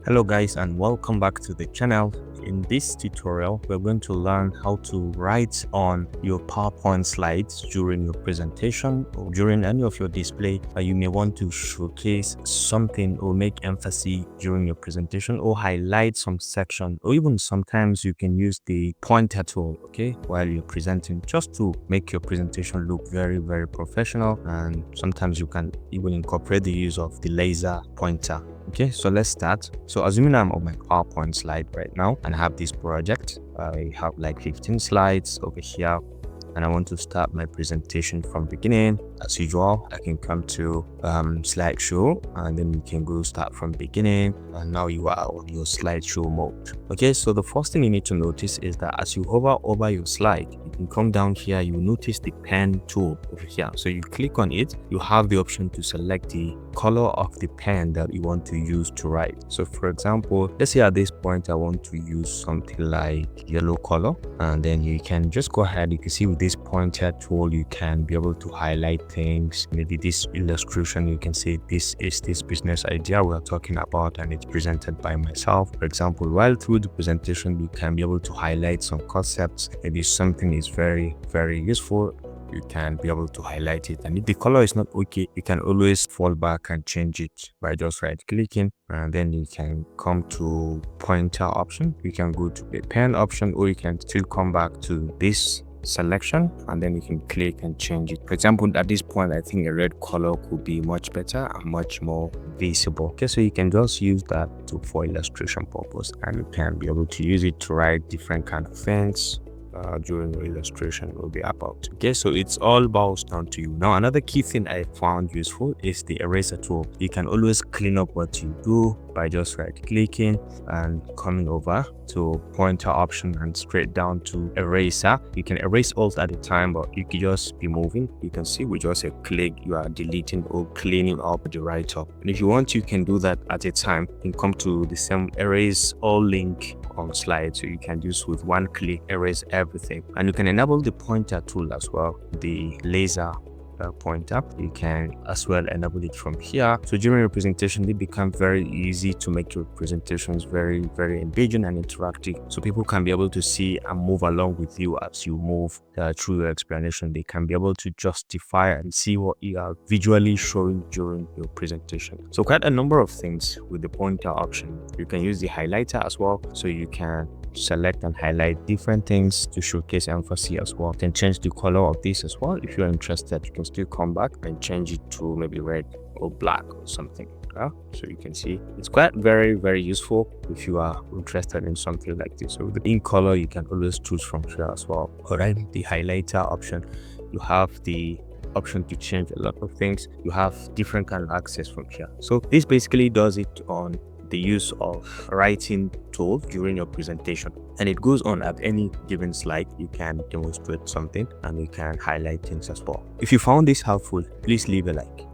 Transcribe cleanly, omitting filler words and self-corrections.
Hello guys, and welcome back to the channel. In this tutorial, we're going to learn how to write on your PowerPoint slides during your presentation or during any of your display. You may want to showcase something or make emphasis during your presentation or highlight some section, or even sometimes you can use the pointer tool, okay, while you're presenting, just to make your presentation look very professional. And sometimes you can even incorporate the use of the laser pointer. Okay, so let's start. So assuming I'm on my PowerPoint slide right now and I have this project, I have like 15 slides over here, and I want to start my presentation from beginning. As usual, I can come to slideshow, and then you can go start from beginning, and now you are on your slideshow mode. Okay, so the first thing you need to notice is that as you hover over your slide, you can come down here, you notice the pen tool over here. So you click on it, you have the option to select the color of the pen that you want to use to write. So for example, let's say at this point I want to use something like yellow color, and then you can just go ahead. You can see with this pointer tool you can be able to highlight things. Maybe this illustration, you can say this is this business idea we're talking about, and it's presented by myself. For example, while through the presentation you can be able to highlight some concepts. Maybe something is very useful, you can be able to highlight it, and if the color is not okay, you can always fall back and change it by just right clicking, and then you can come to pointer option. You can go to the pen option, or you can still come back to this selection, and then you can click and change it. For example, at this point I think a red color could be much better and much more visible. Okay, so you can just use that for illustration purpose, and you can be able to use it to write different kind of things during your illustration will be about. Okay, so it's all boils down to you. Now, another key thing I found useful is the eraser tool. You can always clean up what you do by just right clicking and coming over to pointer option and straight down to eraser. You can erase alt at a time, but you can just be moving. You can see with just a click you are deleting or cleaning up the write-up, and if you want, you can do that at a time. You can come to the same erase all link on slide, so you can just with one click erase everything. And you can enable the pointer tool as well, the laser pointer. You can as well enable it from here, so during your presentation it becomes very easy to make your presentations very engaging and interactive, so people can be able to see and move along with you as you move through your explanation. They can be able to justify and see what you are visually showing during your presentation. So quite a number of things with the pointer option. You can use the highlighter as well, so you can select and highlight different things to showcase emphasis as well. You can change the color of this as well. If you're interested, you can still come back and change it to maybe red or black or something. So you can see it's quite very useful if you are interested in something like this. So the ink color you can always choose from here as well. All right, the highlighter option, you have the option to change a lot of things. You have different kind of access from here. So this basically does it on the use of writing tool during your presentation, and it goes on at any given slide. You can demonstrate something and you can highlight things as well. If you found this helpful, please leave a like.